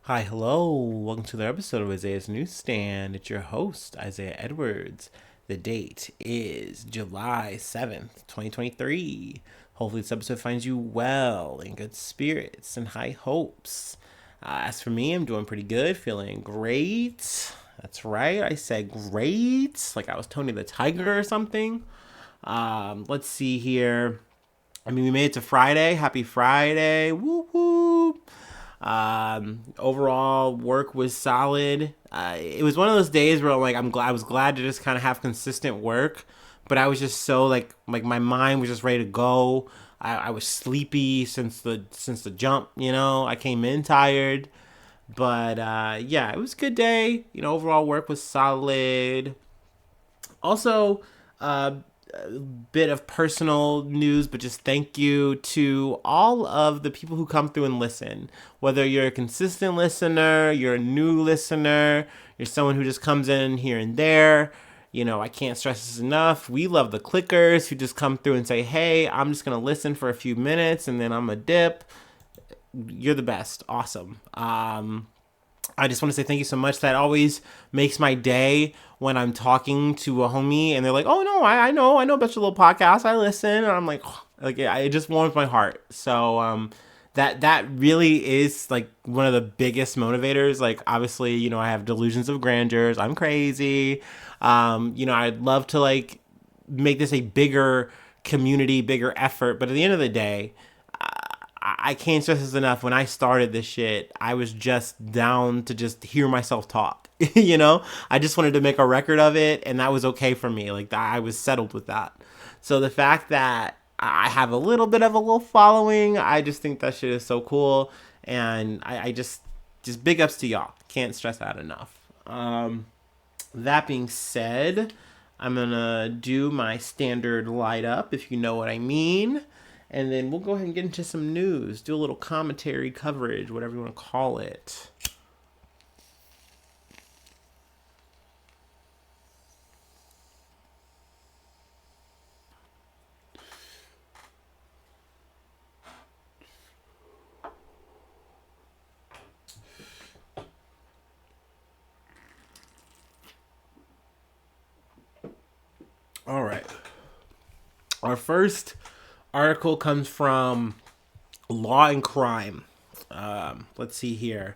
Hi, hello. Welcome to the episode of Isaiah's Newsstand. It's your host, Isaiah Edwards. The date is July 7th, 2023. Hopefully, this episode finds you well, in good spirits, and high hopes. As for me, I'm doing pretty good, feeling great. That's right, I said great, like I was Tony the Tiger or something. Let's see here. We made it to Friday. Happy Friday. Woo woo. Overall, work was solid. It was one of those days where I was glad to just kind of have consistent work, but I was just so like my mind was just ready to go. I was sleepy since the jump. I came in tired, but yeah, it was a good day. Overall work was solid. Also, bit of personal news, but just thank you to all of the people who come through and listen. Whether you're a consistent listener, you're a new listener, you're someone who just comes in here and there. I can't stress this enough. We love the clickers who just come through and say, hey, I'm just going to listen for a few minutes and then I'm a dip. You're the best. Awesome. I just want to say thank you so much. That always makes my day when I'm talking to a homie and they're like, "Oh no, I know about your little podcast. I listen," and I'm like, oh, it just warms my heart. So that really is like one of the biggest motivators. Like obviously, I have delusions of grandeur. I'm crazy. I'd love to like make this a bigger community, bigger effort. But at the end of the day, I can't stress this enough. When I started this shit, I was just down to just hear myself talk. I just wanted to make a record of it, and that was okay for me. Like I was settled with that. So the fact that I have a little bit of a little following, I just think that shit is so cool, and I just big ups to y'all. Can't stress that enough. That being said, I'm gonna do my standard light up, if you know what I mean. And then we'll go ahead and get into some news, do a little commentary coverage, whatever you want to call it. All right. Our first article comes from Law and Crime. Let's see here.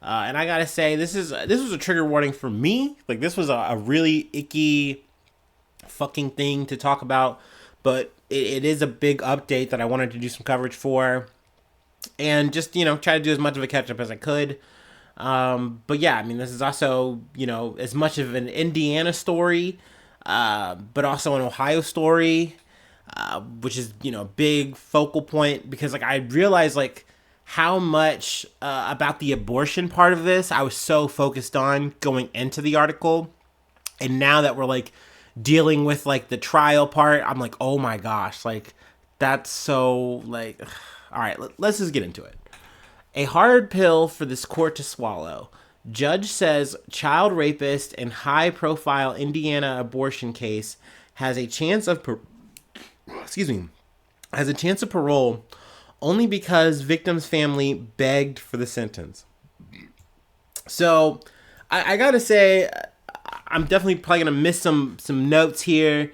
And I gotta say, this was a trigger warning for me. Like this was a really icky fucking thing to talk about, but it is a big update that I wanted to do some coverage for, and just try to do as much of a catch up as I could. But yeah, this is also as much of an Indiana story, but also an Ohio story, which is big focal point because like I realized like how much about the abortion part of this I was so focused on going into the article, and now that we're like dealing with like the trial part, I'm like, oh my gosh, like that's so like, all right, let's just get into it. A hard pill for this court to swallow. Judge says child rapist and high profile Indiana abortion case has a chance of excuse me, has a chance of parole only because victim's family begged for the sentence. So I gotta say, I'm definitely probably gonna miss some notes here.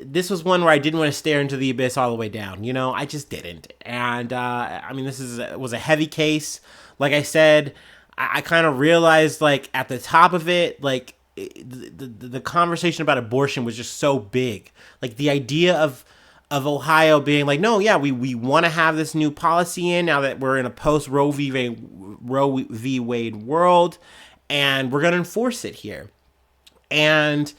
This was one where I didn't want to stare into the abyss all the way down. I just didn't. And this was a heavy case. Like I said, I kind of realized like at the top of it, like the conversation about abortion was just so big. Like the idea of Ohio being like, no, yeah, we want to have this new policy in now that we're in a post Roe v. Wade world, and we're gonna enforce it here. And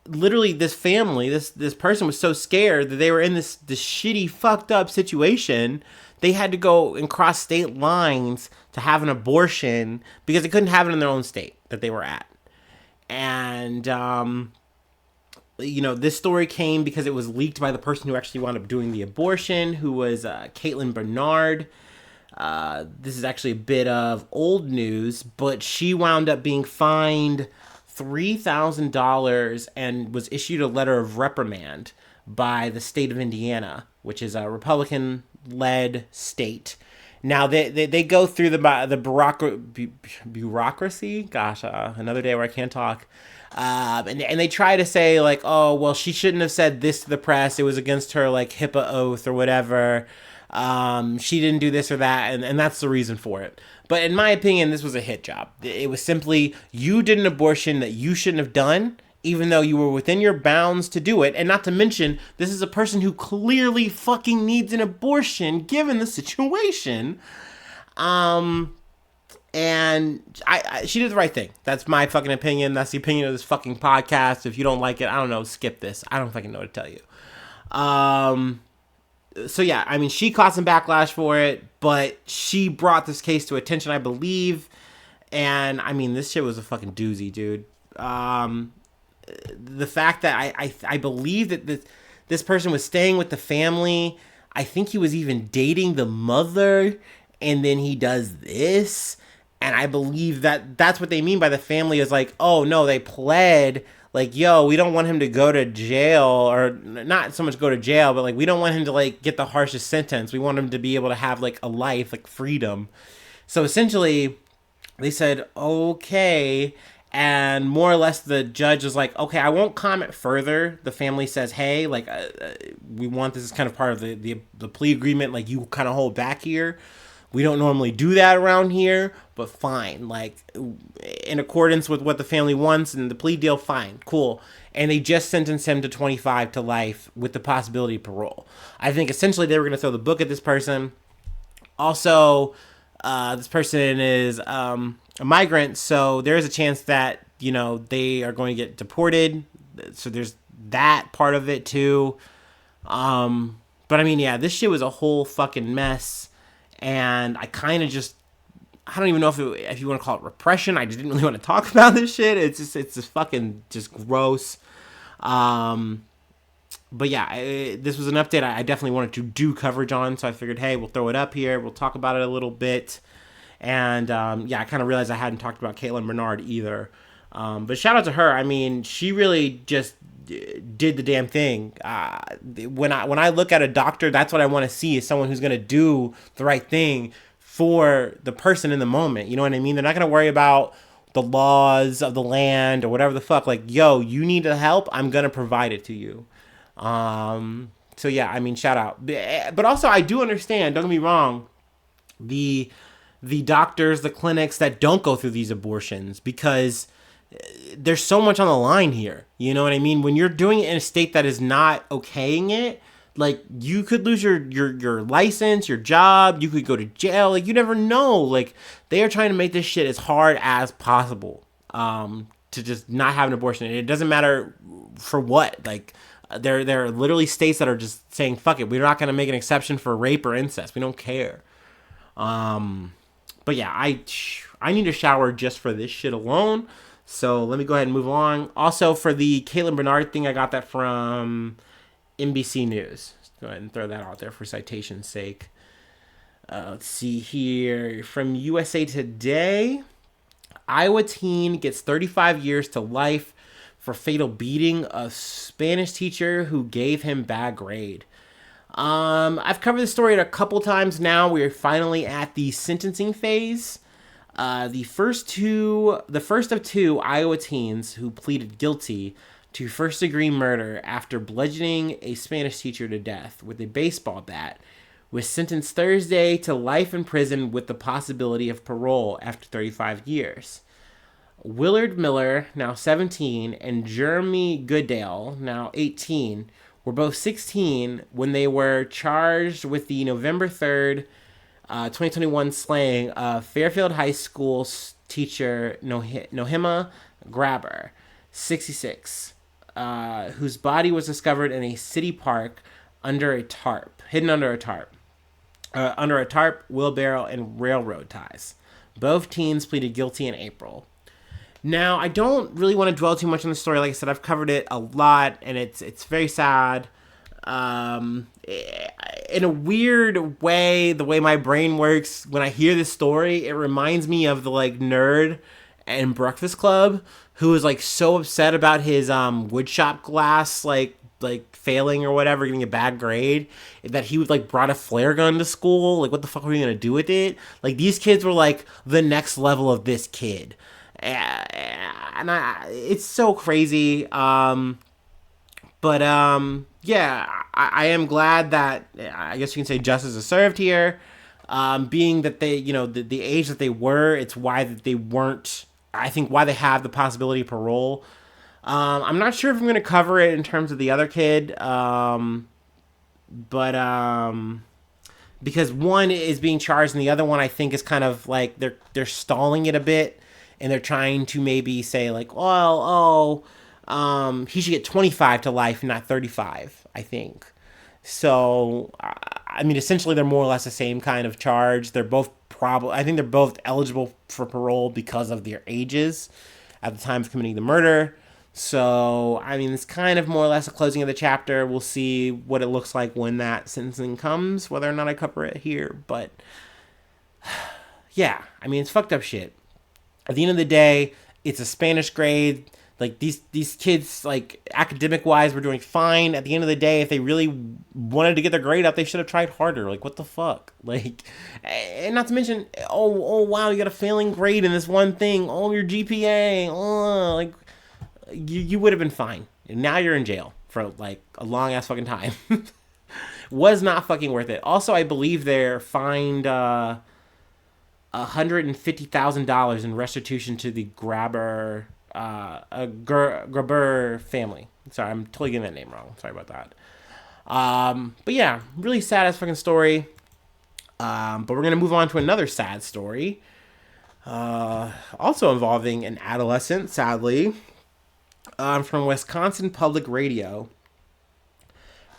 literally, this family, this person was so scared that they were in this shitty, fucked up situation. They had to go and cross state lines to have an abortion because they couldn't have it in their own state that they were at. And this story came because it was leaked by the person who actually wound up doing the abortion, who was Caitlin Bernard. This is actually a bit of old news, but she wound up being fined $3,000 and was issued a letter of reprimand by the state of Indiana, which is a Republican led state. Now they go through bureaucracy. Gosh, another day where I can't talk. And they try to say like, oh well, she shouldn't have said this to the press. It was against her like HIPAA oath or whatever. She didn't do this or that, and that's the reason for it. But in my opinion, this was a hit job. It was simply you did an abortion that you shouldn't have done, even though you were within your bounds to do it. And not to mention, this is a person who clearly fucking needs an abortion given the situation. And she did the right thing. That's my fucking opinion. That's the opinion of this fucking podcast. If you don't like it, I don't know, skip this. I don't fucking know what to tell you. So yeah, I mean, she caught some backlash for it, but she brought this case to attention, I believe. And I mean, this shit was a fucking doozy, dude. The fact that I believe that this person was staying with the family. I think he was even dating the mother, and then he does this. And I believe that that's what they mean by the family is like, oh no, they pled like, yo, we don't want him to go to jail, or not so much go to jail, but like, we don't want him to like get the harshest sentence. We want him to be able to have like a life, like freedom. So essentially they said, okay. And more or less the judge was like, okay, I won't comment further. The family says, hey, like, we want this as kind of part of the plea agreement. Like, you kind of hold back here. We don't normally do that around here, but fine. Like, in accordance with what the family wants and the plea deal, fine, cool. And they just sentenced him to 25 to life with the possibility of parole. I think essentially they were going to throw the book at this person. Also, this person is a migrant, so there is a chance that, you know, they are going to get deported. So there's that part of it too. But I mean, yeah, this shit was a whole fucking mess. And I kind of just, I don't even know if you want to call it repression. I just didn't really want to talk about this shit. It's just fucking just gross. But yeah, this was an update I definitely wanted to do coverage on. So I figured, hey, we'll throw it up here. We'll talk about it a little bit. And yeah, I kind of realized I hadn't talked about Caitlin Bernard either. But shout out to her. I mean, she really just did the damn thing. When I look at a doctor, that's what I want to see, is someone who's going to do the right thing for the person in the moment. You know what I mean? They're not going to worry about the laws of the land or whatever the fuck. Like, yo, you need the help, I'm going to provide it to you. So yeah, I mean, shout out. But also, I do understand, don't get me wrong, the doctors, the clinics that don't go through these abortions, because there's so much on the line here. You know what I mean? When you're doing it in a state that is not okaying it, like, you could lose your license, your job, you could go to jail. Like, you never know. Like, they are trying to make this shit as hard as possible to just not have an abortion. And it doesn't matter for what. Like, there are literally states that are just saying, fuck it, we're not going to make an exception for rape or incest. We don't care. But yeah, I need a shower just for this shit alone. So let me go ahead and move on. Also, for the Caitlin Bernard thing, I got that from NBC News. Let's go ahead and throw that out there for citation's sake. Let's see here. From USA Today, Iowa teen gets 35 years to life for fatal beating of Spanish teacher who gave him bad grade. I've covered this story a couple times now. We're finally at the sentencing phase. The first of two Iowa teens who pleaded guilty to first-degree murder after bludgeoning a Spanish teacher to death with a baseball bat was sentenced Thursday to life in prison with the possibility of parole after 35 years. Willard Miller, now 17, and Jeremy Goodale, now 18, were both 16 when they were charged with the November 3rd, 2021 slaying of Fairfield High School teacher Nohema Grabber, 66, whose body was discovered in a city park hidden under a tarp, wheelbarrow, and railroad ties. Both teens pleaded guilty in April. Now, I don't really want to dwell too much on the story. Like I said, I've covered it a lot, and it's very sad. In a weird way, the way my brain works, when I hear this story, it reminds me of the like nerd in Breakfast Club who was like so upset about his woodshop glass like like failing or whatever, getting a bad grade, that he would like brought a flare gun to school. Like, what the fuck were you gonna do with it? Like, these kids were like the next level of this kid, and it's so crazy. But yeah, I am glad that I guess you can say justice is served here. Being that they, the age that they were, it's why that they weren't. I think why they have the possibility of parole. I'm not sure if I'm going to cover it in terms of the other kid, but because one is being charged and the other one I think is kind of like they're stalling it a bit, and they're trying to maybe say like, well, he should get 25 to life, not 35. I think so. I mean, essentially, they're more or less the same kind of charge. They're both I think they're both eligible for parole because of their ages at the time of committing the murder. So, I mean, it's kind of more or less a closing of the chapter. We'll see what it looks like when that sentencing comes, whether or not I cover it here. But, yeah, I mean, it's fucked up shit. At the end of the day, it's a Spanish grade. Like, these kids, like, academic-wise, were doing fine. At the end of the day, if they really wanted to get their grade up, they should have tried harder. Like, what the fuck? Like, and not to mention, oh, wow, you got a failing grade in this one thing. Oh, your GPA. Oh, like, you would have been fine. And now you're in jail for, like, a long-ass fucking time. Was not fucking worth it. Also, I believe they're fined $150,000 in restitution to the Grabber family. Sorry, I'm totally getting that name wrong. Sorry about that. But yeah, really sad as fucking story. But we're gonna move on to another sad story. Also involving an adolescent, sadly. From Wisconsin Public Radio.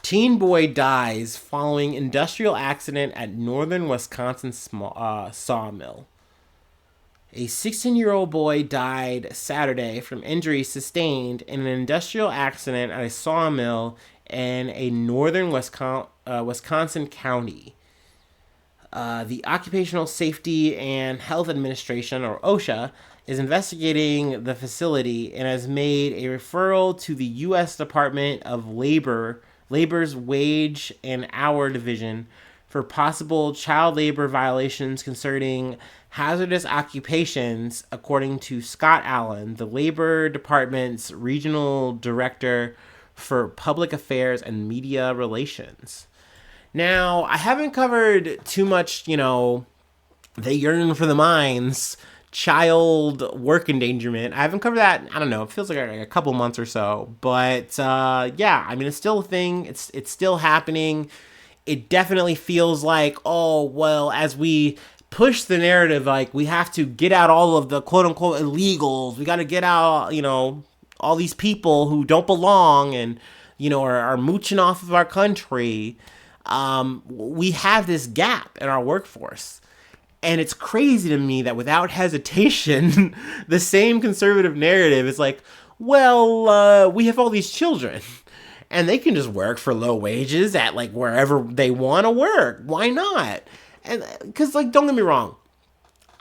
Teen boy dies following industrial accident at northern Wisconsin sawmill. A 16-year-old boy died Saturday from injuries sustained in an industrial accident at a sawmill in a northern Wisconsin county. The Occupational Safety and Health Administration, or OSHA, is investigating the facility and has made a referral to the U.S. Department of Labor's Wage and Hour Division for possible child labor violations concerning hazardous occupations, according to Scott Allen, the Labor Department's Regional Director for Public Affairs and Media Relations. Now, I haven't covered too much, the yearn for the mines, child work endangerment. I haven't covered that, I don't know, it feels like a couple months or so. But, yeah, I mean, it's still a thing. It's still happening. It definitely feels like, oh, well, as we push the narrative, like, we have to get out all of the quote-unquote illegals. We got to get out, all these people who don't belong and, are mooching off of our country. We have this gap in our workforce. And it's crazy to me that without hesitation, the same conservative narrative is like, well, we have all these children and they can just work for low wages at like wherever they want to work. Why not? And because, like, don't get me wrong,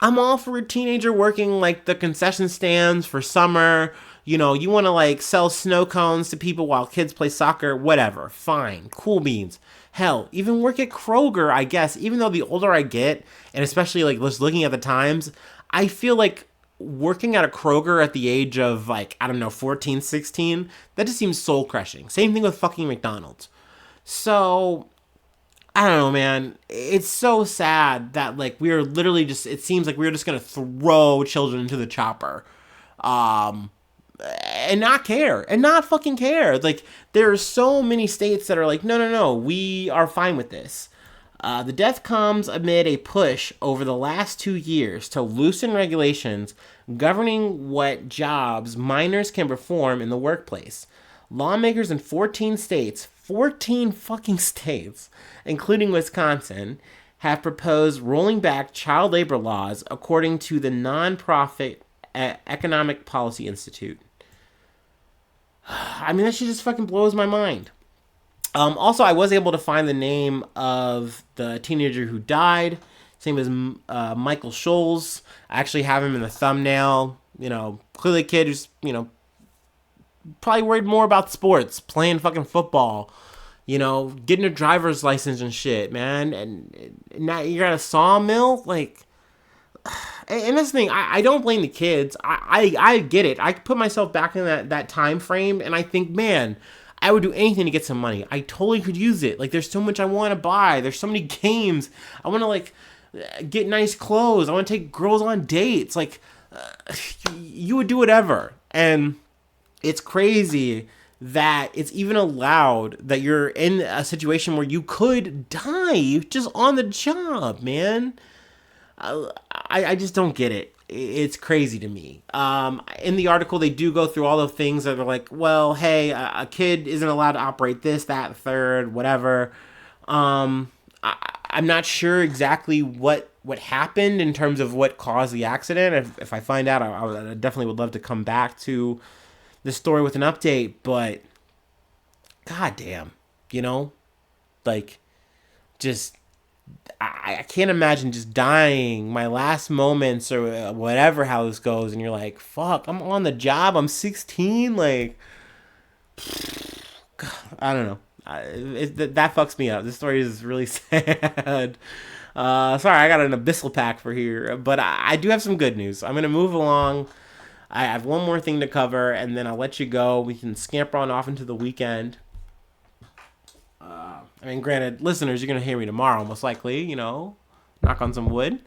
I'm all for a teenager working like the concession stands for summer. You want to like sell snow cones to people while kids play soccer, whatever. Fine. Cool beans. Hell, even work at Kroger, I guess. Even though the older I get, and especially like just looking at the times, I feel like working at a Kroger at the age of like, I don't know, 14, 16, that just seems soul crushing. Same thing with fucking McDonald's. So, I don't know, man. It's so sad that like we're literally it seems like we're just going to throw children into the chopper. And not care, and not fucking care. Like, there are so many states that are like, no, we are fine with this. The death comes amid a push over the last 2 years to loosen regulations governing what jobs minors can perform in the workplace. Lawmakers in 14 fucking states, including Wisconsin, have proposed rolling back child labor laws, according to the nonprofit Economic Policy Institute. I mean, that shit just fucking blows my mind. Also, I was able to find the name of the teenager who died. His name is Michael Schuls. I actually have him in the thumbnail. Clearly a kid who's, probably worried more about sports, playing fucking football, getting a driver's license and shit, man. And now you're at a sawmill, like. And that's the thing. I don't blame the kids. I get it. I put myself back in that time frame, and I think, man, I would do anything to get some money. I totally could use it. Like, there's so much I want to buy. There's so many games. I want to, like, get nice clothes. I want to take girls on dates. Like, you would do whatever. And it's crazy that it's even allowed that you're in a situation where you could die just on the job, man. I just don't get it. It's crazy to me. In the article, they do go through all the things that are like, well, hey, a kid isn't allowed to operate this, that, third, whatever. I'm not sure exactly what happened in terms of what caused the accident. If I find out, I definitely would love to come back to the story with an update. But, goddamn, like, just I can't imagine just dying my last moments or whatever how this goes, and you're like, fuck, I'm on the job, I'm 16, like, I don't know. That fucks me up. This story is really sad. Sorry, I got an abyssal pack for here, but I do have some good news. I'm gonna move along. I have one more thing to cover, and then I'll let you go. We can scamper on off into the weekend. I mean, granted, listeners, you're going to hear me tomorrow, most likely, knock on some wood.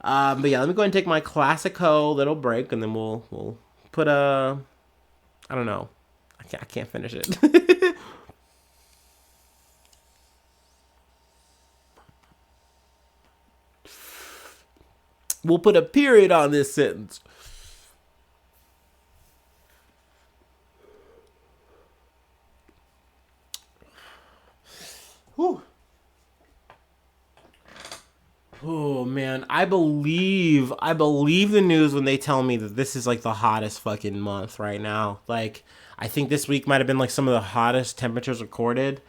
But yeah, let me go ahead and take my classico little break, and then we'll put I don't know. I can't finish it. We'll put a period on this sentence. Whew. Oh man, I believe the news when they tell me that this is like the hottest fucking month right now. Like, I think this week might have been like some of the hottest temperatures recorded.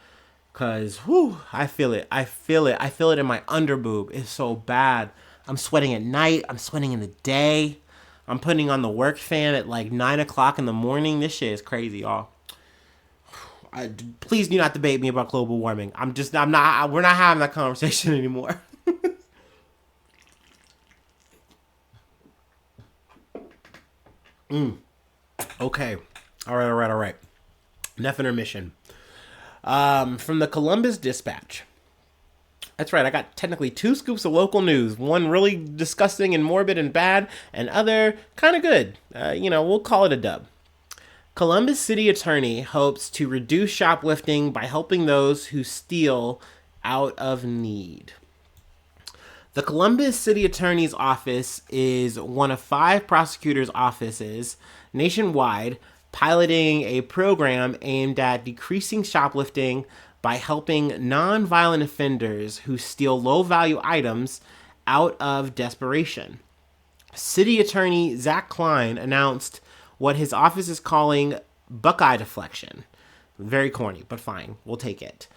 Cause, whew, I feel it. I feel it in my underboob. It's so bad. I'm sweating at night. I'm sweating in the day. I'm putting on the work fan at like 9 o'clock in the morning. This shit is crazy, y'all. Please do not debate me about global warming. We're not having that conversation anymore. Okay. All right. Enough intermission. From the Columbus Dispatch. That's right, I got technically 2 scoops of local news. One really disgusting and morbid and bad, and other kind of good. We'll call it a dub. Columbus City Attorney hopes to reduce shoplifting by helping those who steal out of need. The Columbus City Attorney's Office is one of 5 prosecutors' offices nationwide piloting a program aimed at decreasing shoplifting by helping non-violent offenders who steal low-value items out of desperation. City Attorney Zach Klein announced what his office is calling Buckeye deflection. Very corny, but fine. We'll take it.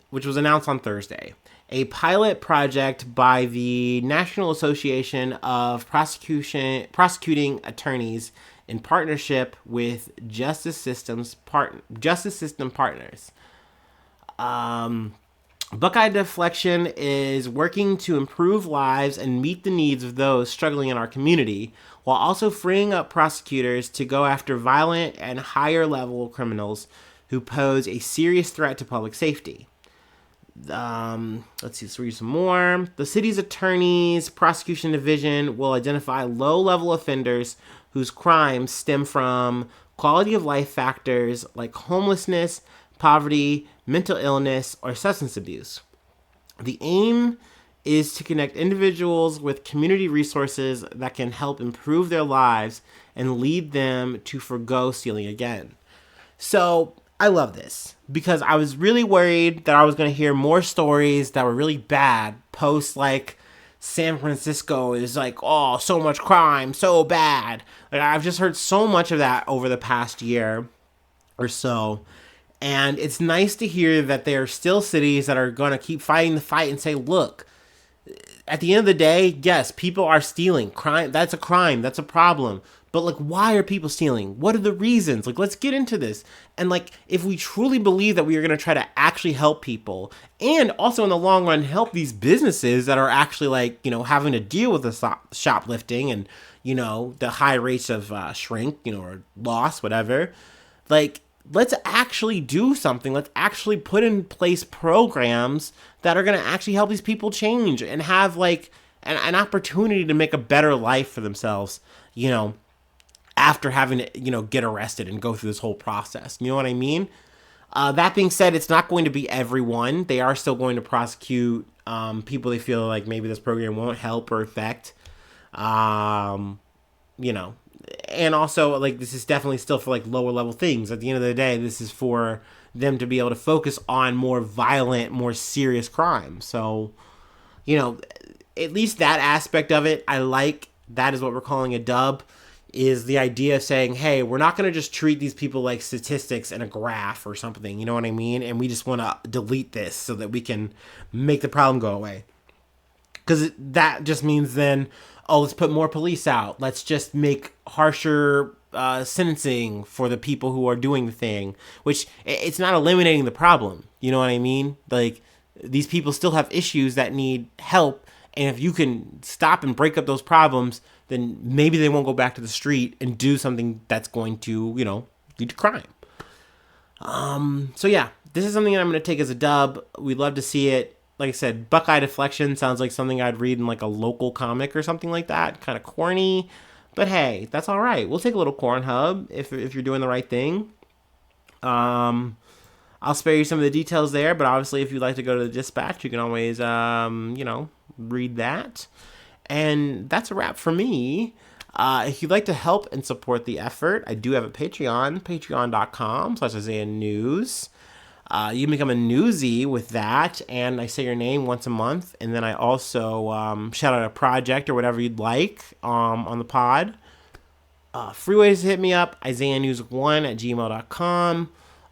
Which was announced on Thursday. A pilot project by the National Association of Prosecuting Attorneys in partnership with Justice System Partners. Buckeye deflection is working to improve lives and meet the needs of those struggling in our community, while also freeing up prosecutors to go after violent and higher level criminals who pose a serious threat to public safety. Let's read some more. The city's attorney's prosecution division will identify low-level offenders whose crimes stem from quality of life factors like homelessness, poverty, mental illness, or substance abuse. The aim is to connect individuals with community resources that can help improve their lives and lead them to forgo stealing again. So I love this because I was really worried that I was going to hear more stories that were really bad post like San Francisco is like, oh, so much crime, so bad. Like, I've just heard so much of that over the past year or so. And it's nice to hear that there are still cities that are going to keep fighting the fight and say, look, at the end of the day, yes, people are stealing. Crime, that's a crime. That's a problem. But like, why are people stealing? What are the reasons? Like, let's get into this. And like, if we truly believe that we are going to try to actually help people, and also in the long run help these businesses that are actually like, having to deal with the shoplifting and the high rates of shrink, or loss, whatever. Like, let's actually do something. Let's actually put in place programs that are going to actually help these people change and have like an opportunity to make a better life for themselves, after having to, get arrested and go through this whole process. You know what I mean? That being said, it's not going to be everyone. They are still going to prosecute people they feel like maybe this program won't help or affect. You know, and also like this is definitely still for like lower level things. At the end of the day, this is for them to be able to focus on more violent, more serious crimes. So, at least that aspect of it, I like. That is what we're calling a dub, is the idea of saying, hey, we're not going to just treat these people like statistics in a graph or something, you know what I mean? And we just want to delete this so that we can make the problem go away. Because that just means then, oh, let's put more police out. Let's just make harsher sentencing for the people who are doing the thing, which it's not eliminating the problem. You know what I mean? Like, these people still have issues that need help. And if you can stop and break up those problems, then maybe they won't go back to the street and do something that's going to, lead to crime. So yeah, this is something that I'm going to take as a dub. We'd love to see it. Like I said, Buckeye Deflection sounds like something I'd read in like a local comic or something like that. Kind of corny, but hey, that's all right. We'll take a little corn hub if you're doing the right thing. I'll spare you some of the details there, but obviously if you'd like to go to the Dispatch, you can always, read that. And that's a wrap for me. If you'd like to help and support the effort, I do have a Patreon, patreon.com/Isaiah News. You can become a newsie with that, and I say your name once a month, and then I also shout out a project or whatever you'd like on the pod. Free ways to hit me up, isaiahnews1@gmail.com.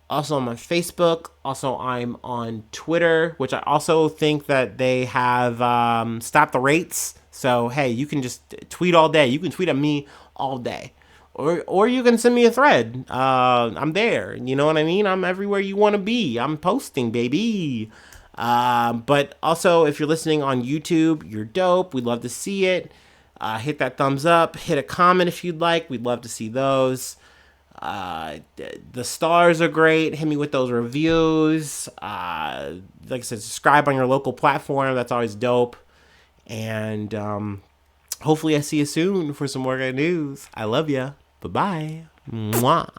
Also, I'm on Facebook. Also, I'm on Twitter, which I also think that they have stopped the rates. So, hey, you can just tweet all day. You can tweet at me all day. Or you can send me a thread. I'm there. You know what I mean? I'm everywhere you want to be. I'm posting, baby. But also, if you're listening on YouTube, you're dope. We'd love to see it. Hit that thumbs up. Hit a comment if you'd like. We'd love to see those. The stars are great. Hit me with those reviews. Like I said, subscribe on your local platform. That's always dope. And hopefully I see you soon for some more good news. I love ya. Bye-bye. Mwah.